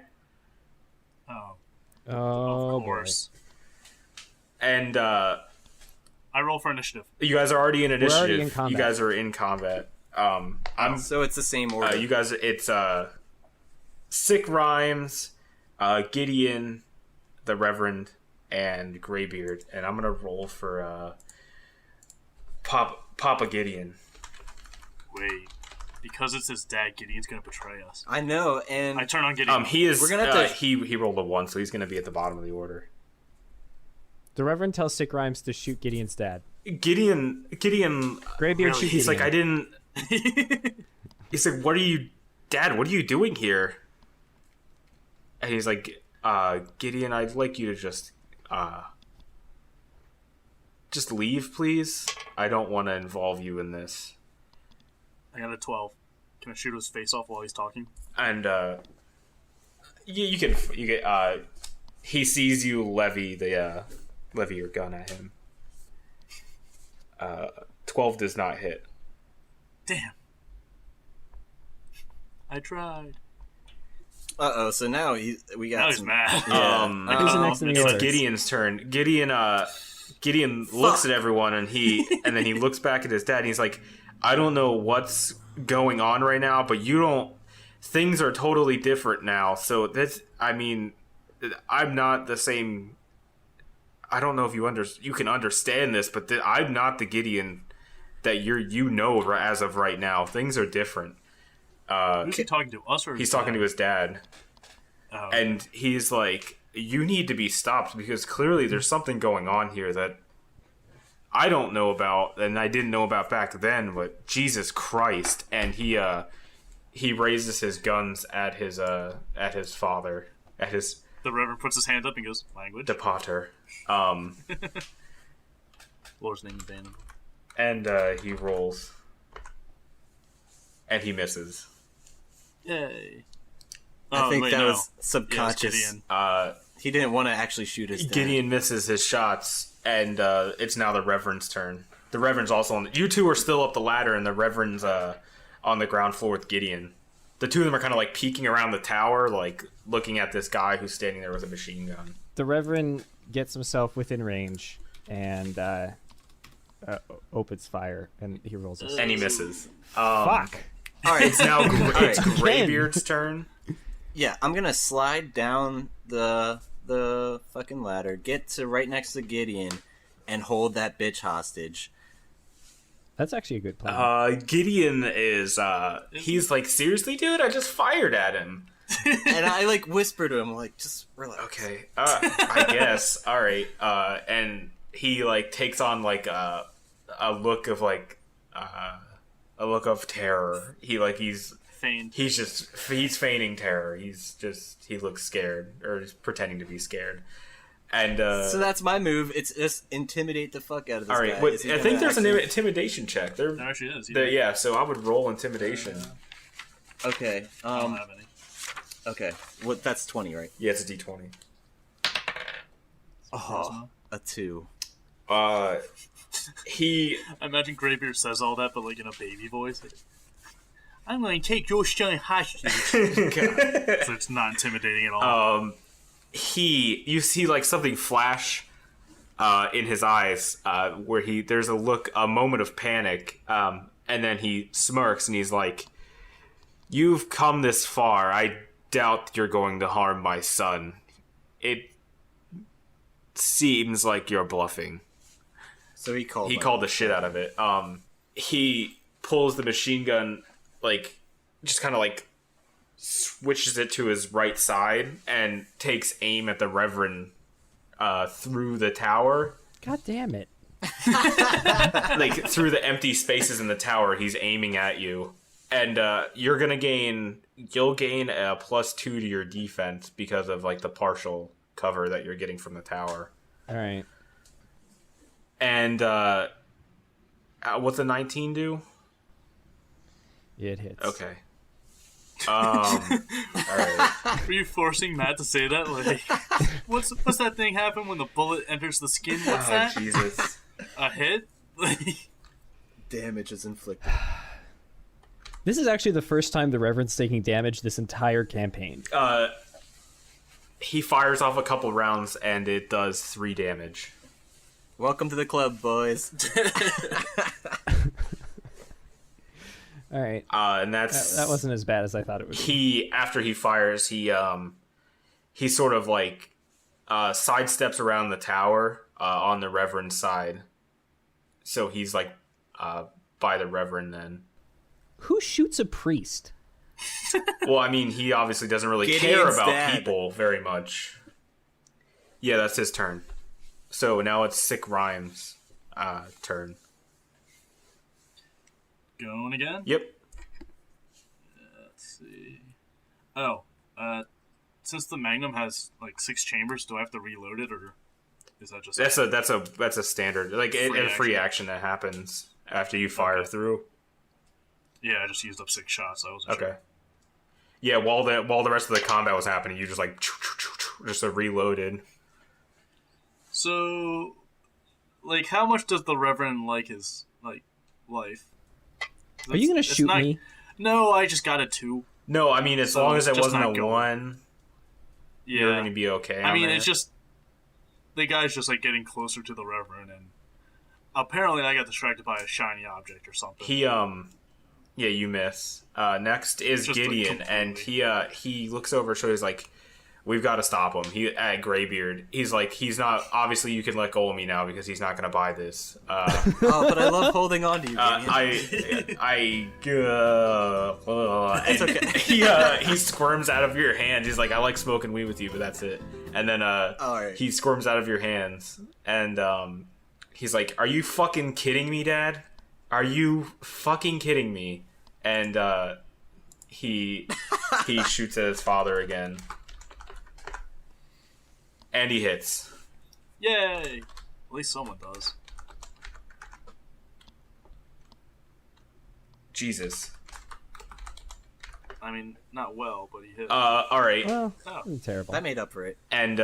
Oh, of course. And I roll for initiative. you guys are already in initiative. already in combat. You guys are in combat. So it's the same order. You guys, it's Sick Rhymes, Gideon, the Reverend, and Graybeard, and I'm gonna roll for Papa Gideon. Wait, because it's his dad, Gideon's gonna betray us. I know, and I turn on Gideon. He is. We're gonna have to- he rolled a 1, so he's gonna be at the bottom of the order. The Reverend tells Sick Rhymes to shoot Gideon's dad. Gideon. Graybeard shoots He's Gideon. like, I didn't. He's like, what are you, Dad? What are you doing here? And he's like, Gideon, I'd like you to just leave, please. I don't want to involve you in this. I got a 12. Can I shoot his face off while he's talking? And you get he sees you levy your gun at him. 12 does not hit. Damn. I tried. So now we got Now he's some... mad. Yeah. Who's next in the It's order? Gideon's turn. Gideon looks at everyone, and then he looks back at his dad, and he's like, I don't know what's going on right now, but things are totally different now. So I'm not the same. I don't know if you can understand this, but I'm not the Gideon that as of right now. Things are different. Who's he talking to? Us or He's talking to his dad. Oh. And he's like, you need to be stopped because clearly there's something going on here that I don't know about and I didn't know about back then, but Jesus Christ. And he raises his guns at his father, at his... The Reverend puts his hand up and goes, language? The Potter. Lord's name abandoned. And he rolls. And he misses. Yay. I think that was Yes, subconscious. Gideon. He didn't want to actually shoot his dad. Gideon misses his shots, and it's now the Reverend's turn. The Reverend's also on... You two are still up the ladder, and the Reverend's on the ground floor with Gideon. The two of them are kind of like peeking around the tower, like looking at this guy who's standing there with a machine gun. The Reverend gets himself within range and opens fire, and he rolls a And he misses. Fuck. All right, It's now it's Again. Graybeard's turn. yeah, I'm gonna slide down the fucking ladder, get to right next to Gideon, and hold that bitch hostage. That's actually a good plan. Gideon is... he's like, seriously, dude? I just fired at him. And I like whisper to him, like, just relax. Okay, I guess. All right, and he like takes on like a look of like a look of terror. He's Feigned. he's feigning terror. He looks scared, or he's pretending to be scared. And So that's my move. It's just intimidate the fuck out of this all right, guy. wait, Is he I gonna think there's an actually- intimidation check. There actually is. yeah. So I would roll intimidation. Okay. I don't have any. Okay. Well, that's 20, right? Yeah, it's a d20. Oh, a 2. He I imagine Graybeard says all that, but like in a baby voice. Like, I'm going to take your son hostage. So it's not intimidating at all. you see like something flash in his eyes, where there's a moment of panic, and then he smirks and he's like, "You've come this far. I doubt you're going to harm my son. It seems like you're bluffing." So he called the shit out of it. He pulls the machine gun, like, just kind of like switches it to his right side and takes aim at the Reverend through the tower. God damn it. Like, through the empty spaces in the tower, he's aiming at you. And you'll gain a +2 to your defense because of, like, the partial cover that you're getting from the tower. All right. And what's a 19 do? It hits. Okay. All right. Are you forcing Matt to say that? Like, what's that thing happen when the bullet enters the skin? What's that? Jesus. A hit? Damage is inflicted. This is actually the first time the Reverend's taking damage this entire campaign. He fires off a couple rounds and it does 3 damage. Welcome to the club, boys. All right. And that wasn't as bad as I thought it would be. After he fires, he sort of like sidesteps around the tower on the Reverend's side. So he's like by the Reverend then. Who shoots a priest? Well, I mean, he obviously doesn't really care about people very much. Yeah, that's his turn. So now it's Sick Rhymes' turn. Going again? Yep. Let's see. Oh, since the Magnum has like 6 chambers, do I have to reload it, or is that just that's a standard, like a free action that happens after you fire through? Yeah, I just used up 6 shots. I wasn't okay. Sure. Yeah, while the rest of the combat was happening, you just like just reloaded. So, like, how much does the Reverend like his life? Are you gonna shoot me? No, I just got a 2. No, I mean, as long as it wasn't a 1, you're gonna be okay. I mean, it's just the guy's just like getting closer to the Reverend, and apparently I got distracted by a shiny object or something. Yeah, you miss. Next is just Gideon, like, and he looks over, so he's like, "We've got to stop him." At Graybeard, he's like, "He's not. Obviously, you can let go of me now because he's not going to buy this." Oh, but I love holding on to you, Gideon. It's okay. He squirms out of your hand. He's like, "I like smoking weed with you, but that's it." And then right. He squirms out of your hands, and he's like, "Are you fucking kidding me, Dad? Are you fucking kidding me?" And he shoots at his father again. And he hits. Yay! At least someone does. Jesus. I mean, not well, but he hit. Alright. Well, terrible. That made up for it. And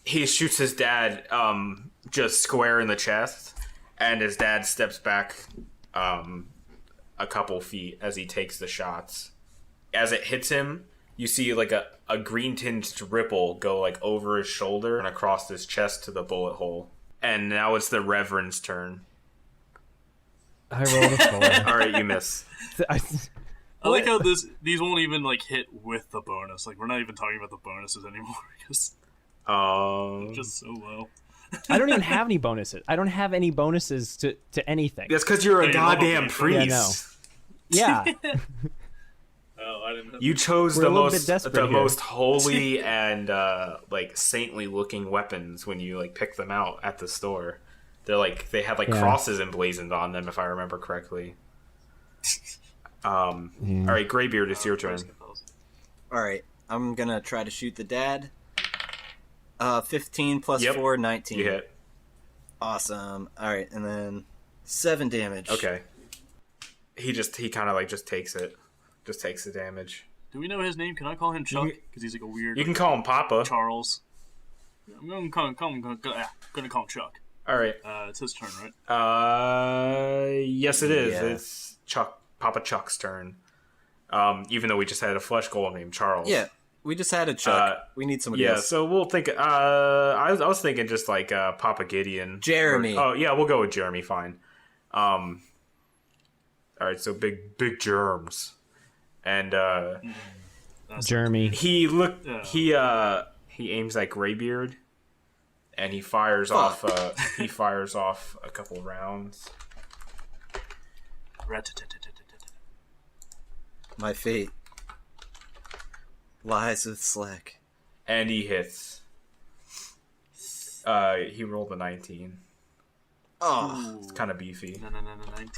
he shoots his dad just square in the chest, and his dad steps back a couple feet as he takes the shots. As it hits him, you see like a green tinged ripple go like over his shoulder and across his chest to the bullet hole. And now it's the Reverend's turn. I rolled a 4. All right, you miss. I like how these won't even like hit with the bonus. Like, we're not even talking about the bonuses anymore because they're just so low. I don't even have any bonuses. I don't have any bonuses to anything. That's because you're a goddamn priest. Yeah. Oh, I didn't know. You chose the most holy and like saintly looking weapons when you like picked them out at the store. They're like they had like crosses emblazoned on them, if I remember correctly. All right, Graybeard, it's your turn. All right, I'm gonna try to shoot the dad. 15 plus 4, 19. You hit. Awesome. All right, and then 7 damage. Okay. He kind of like just takes it. Just takes the damage. Do we know his name? Can I call him Chuck? Because he's like a weird. You can call him Papa. Charles. I'm gonna call him Chuck. All right. It's his turn, right? Yes, it is. Yeah. It's Papa Chuck's turn. Even though we just had a flesh golem named Charles. Yeah. We just had a Chuck. We need somebody Yeah, else. so we'll think. I was thinking just like Papa Gideon, Jeremy. Oh yeah, we'll go with Jeremy. Fine. All right, so big germs, and Jeremy. he aims at Graybeard, and he fires off. He fires off a couple rounds. My fate lies with Slack. And he hits. He rolled a 19. Oh, It's kind of beefy. No, 19.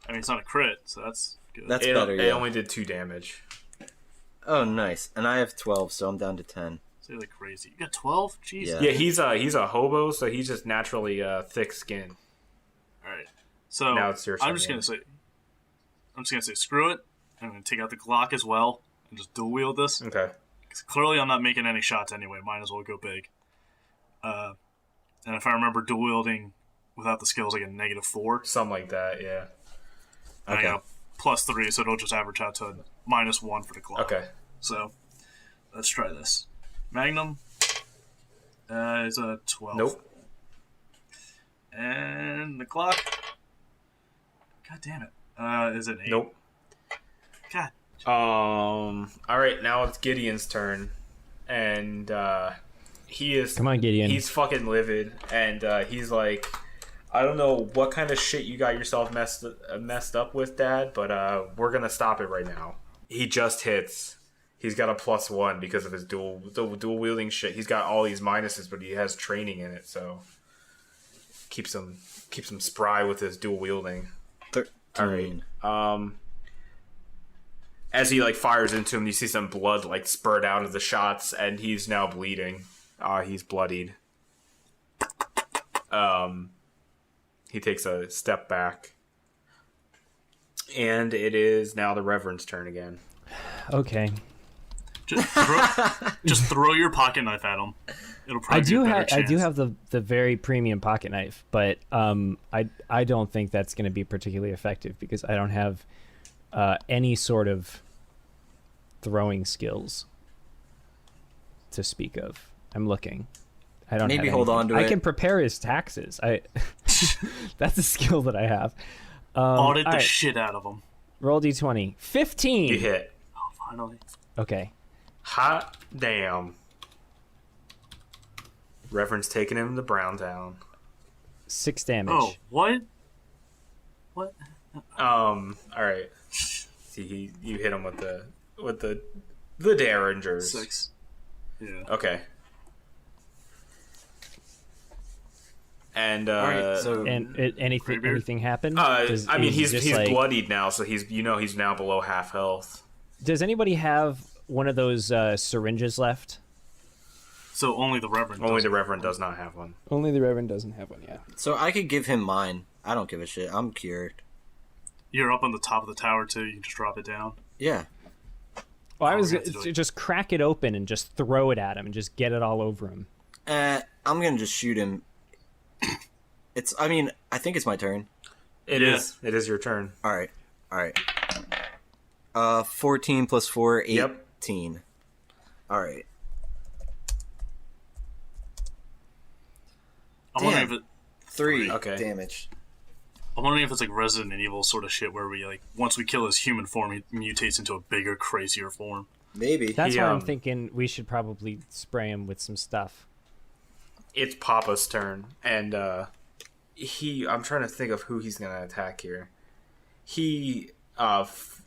I mean, it's not a crit, so that's good. That's It better. Yeah. only did 2 damage. Oh, nice. And I have 12, so I'm down to 10. So you're like crazy. You got 12? Jesus. Yeah. Yeah, he's a hobo, so he's just naturally thick skin. Alright. So Now it's your I'm turn, just yeah. gonna say screw it. I'm gonna take out the Glock as well and just dual wield this. Okay. 'Cause clearly I'm not making any shots anyway. Might as well go big. And if I remember dual wielding without the skills, I get -4. Something like that, yeah. And Okay. I got +3, so it'll just average out to -1 for the Glock. Okay. So let's try this. Magnum is a 12. Nope. And the Glock. God damn it. Is it 8? Nope. God. All right, now it's Gideon's turn, and he is. Come on, Gideon. He's fucking livid, and he's like, I don't know what kind of shit you got yourself messed up with, Dad, but we're gonna stop it right now. He just hits. He's got a +1 because of his dual wielding shit. He's got all these minuses, but he has training in it, so keeps him spry with his dual wielding. 13. All right. As he like fires into him, you see some blood like spurt out of the shots, and he's now bleeding. He's bloodied. He takes a step back, and it is now the Reverend's turn again. Okay. Just throw your pocket knife at him. It'll probably be a better I do chance. have the very premium pocket knife, but I don't think that's going to be particularly effective because I don't have any sort of throwing skills to speak of. I'm looking. I don't. Maybe have hold anything. on to I it. can prepare his taxes. That's a skill that I have. Audit the all right. shit out of him. Roll d20. 15. You hit. Oh, finally. Okay. Hot damn. Reverend's taking him to Browntown. 6 damage. Oh, what? What? All right. See, you hit him with the Derringers. 6. Yeah. Okay. And right, so- And anything happen? Does- I mean, is he's just like- bloodied now, so he's now below half health. Does anybody have one of those syringes left? So only the Reverend. Only does the it. Reverend does not have one. Only the Reverend doesn't have one, yeah. So I could give him mine. I don't give a shit. I'm cured. You're up on the top of the tower too. You can just drop it down. Yeah. Well, I Oh, was we have to do it. just crack it open and just throw it at him and just get it all over him. I'm gonna just shoot him. I think it's my turn. It Yeah. is. It is your turn. All right. 14 plus 4, 18. Yep. All right. I'm wondering if it. 3 Okay. damage. I'm wondering if it's like Resident Evil sort of shit where we like once we kill his human form, he mutates into a bigger, crazier form. Maybe. That's He, why I'm thinking we should probably spray him with some stuff. It's Papa's turn, and I'm trying to think of who he's gonna attack here. He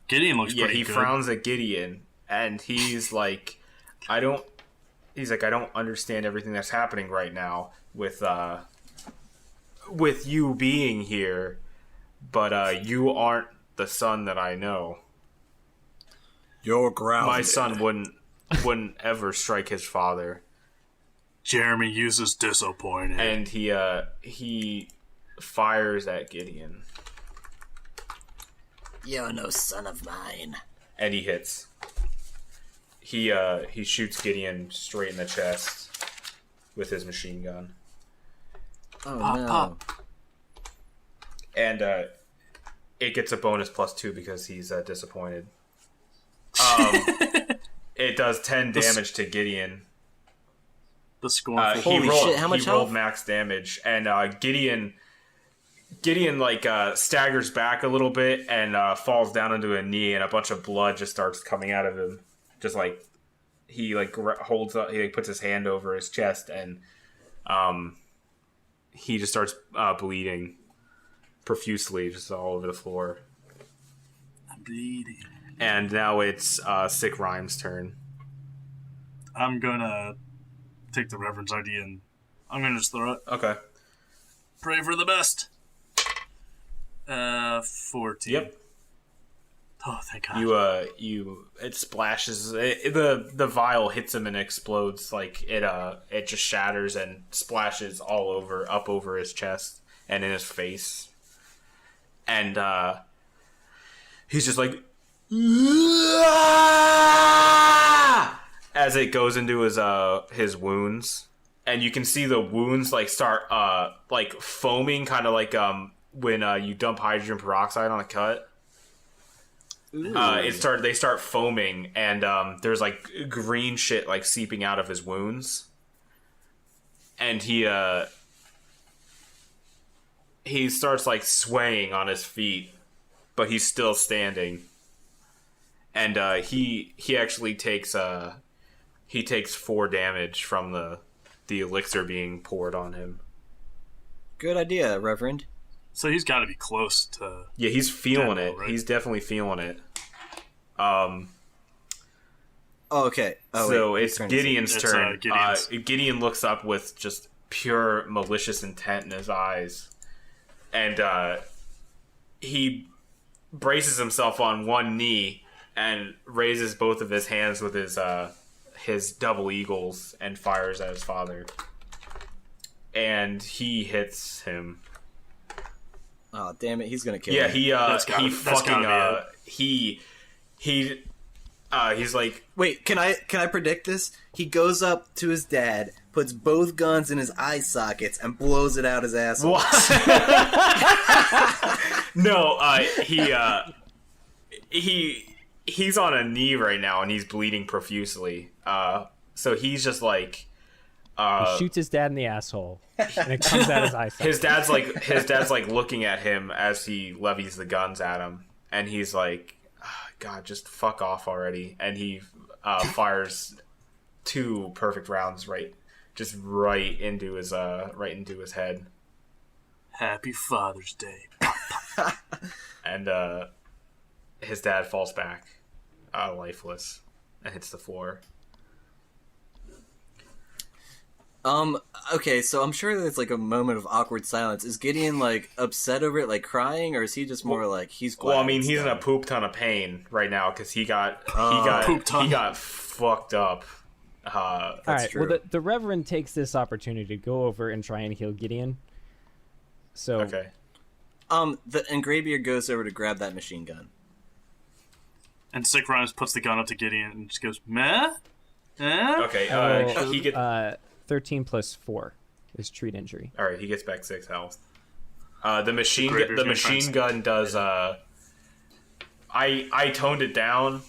Gideon looks yeah, pretty he good. frowns at Gideon, and he's like, I don't understand everything that's happening right now with you being here, but you aren't the son that I know. You're grounded. My son wouldn't ever strike his father. Jeremy uses disappointed. And he fires at Gideon, You're no son of mine. and he hits. He shoots Gideon straight in the chest with his machine gun, Oh Pop, no. pop. and it gets a bonus +2 because he's disappointed. It does 10 damage to Gideon. The scornful. Holy shit, how much he rolled health? max damage, and Gideon like staggers back a little bit and falls down into a knee, and a bunch of blood just starts coming out of him. Just like he like holds up, he like, puts his hand over his chest, and he just starts bleeding profusely, just all over the floor. I'm bleeding. And now it's Sick Rhyme's turn. I'm gonna take the Reverend's idea and I'm gonna just throw it. Okay. Pray for the best. 14. Yep. Oh, thank God. It splashes. The vial hits him and explodes. Like it just shatters and splashes all over, up over his chest and in his face. And he's just like, as it goes into his wounds, and you can see the wounds like start like foaming, kind of like when you dump hydrogen peroxide on a cut. They start foaming, and there's like green shit like seeping out of his wounds, and he starts like swaying on his feet, but he's still standing. And he actually takes 4 damage from the elixir being poured on him. Good idea, Reverend. So he's got to be close to. Yeah, he's feeling it. Right? He's definitely feeling it. Okay. Oh, so wait. it's Gideon's turn. Gideon's. Gideon looks up with just pure malicious intent in his eyes, and he braces himself on one knee and raises both of his hands with his double eagles and fires at his father. And he hits him. Oh, damn it! He's gonna kill Yeah, him. He's like, Wait, can I predict this? He goes up to his dad, puts both guns in his eye sockets, and blows it out his asshole. what? No, he's on a knee right now and he's bleeding profusely. So he's just like, he shoots his dad in the asshole, and it comes out his eye socket. his dad's like looking at him as he levies the guns at him, and he's like, "Oh, God, just fuck off already!" And he fires 2 perfect rounds right into his head. Happy Father's Day. And his dad falls back, lifeless, and hits the floor. Okay, so I'm sure there's like a moment of awkward silence. Is Gideon like upset over it, like crying, or is he just more like he's glad? Well, I mean, he's in a poop ton of pain right now because he got fucked up. All right. true. Well, the Reverend takes this opportunity to go over and try and heal Gideon. So Okay. and Graybeard goes over to grab that machine gun. And Sick Rhymes puts the gun up to Gideon and just goes, meh? Eh? Okay. He gets 13 plus 4 is treat injury. all right. He gets back 6 health. The machine gun does. I toned it down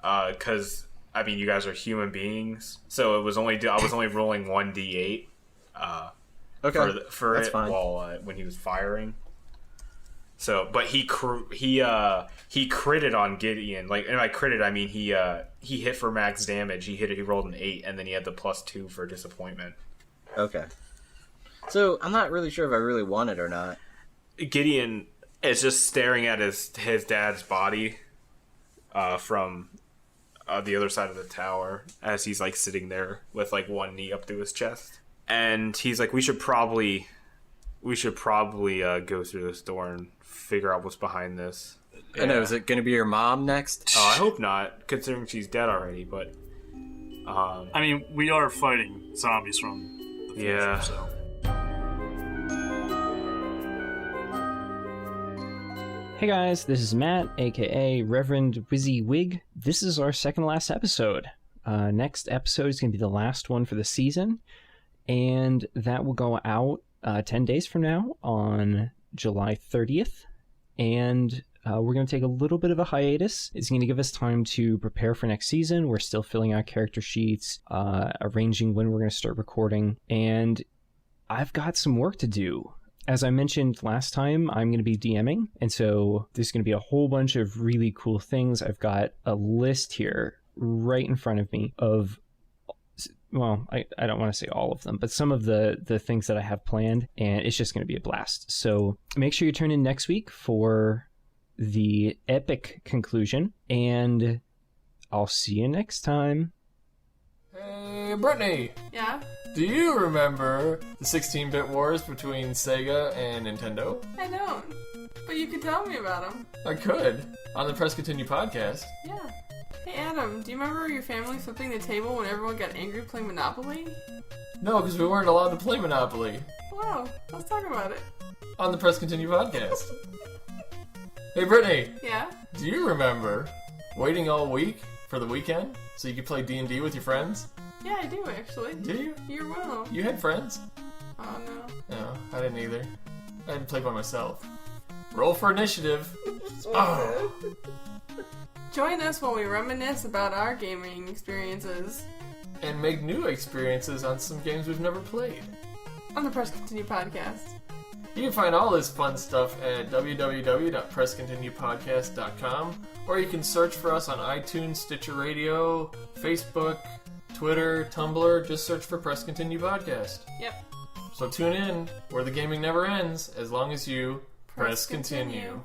because I mean you guys are human beings, so I was only rolling 1d8. Okay, For that's it fine. while when he was firing. So, but he critted on Gideon. Like, and by critted, I mean he hit for max damage. He rolled an 8, and then he had the +2 for disappointment. Okay. So I'm not really sure if I really want it or not. Gideon is just staring at his dad's body from the other side of the tower as he's like sitting there with like one knee up to his chest, and he's like, we should probably go through this door and figure out what's behind this. I know. Is it going to be your mom next? Oh, I hope not, considering she's dead already. But I mean, we are fighting zombies from the future, Yeah. so. Hey guys, this is Matt, aka Reverend Wizzy Whig. This is our second to last episode. Next episode is going to be the last one for the season, and that will go out 10 days from now on July 30th. And we're going to take a little bit of a hiatus. It's going to give us time to prepare for next season. We're still filling out character sheets, arranging when we're going to start recording, and I've got some work to do. As I mentioned last time, I'm going to be DMing, and so there's going to be a whole bunch of really cool things. I've got a list here right in front of me of, well, I don't want to say all of them, but some of the things that I have planned, and it's just going to be a blast. So make sure you turn in next week for the epic conclusion, and I'll see you next time. Hey, Brittany! Yeah? Do you remember the 16-bit wars between Sega and Nintendo? I don't. But you could tell me about them. I could, on the Press Continue podcast. Yeah. Hey, Adam, do you remember your family flipping the table when everyone got angry playing Monopoly? No, because we weren't allowed to play Monopoly. Wow, let's talk about it. On the Press Continue podcast. Hey, Brittany! Yeah? Do you remember waiting all week for the weekend so you could play D&D with your friends? Yeah, I do, actually. Do you? You're well. You had friends? Oh, no. No, I didn't either. I had to play by myself. Roll for initiative. Oh. Join us while we reminisce about our gaming experiences. And make new experiences on some games we've never played. On the Press Continue podcast. You can find all this fun stuff at www.presscontinuepodcast.com, or you can search for us on iTunes, Stitcher Radio, Facebook, Twitter, Tumblr. Just search for Press Continue Podcast. Yep. So tune in, where the gaming never ends, as long as you press continue.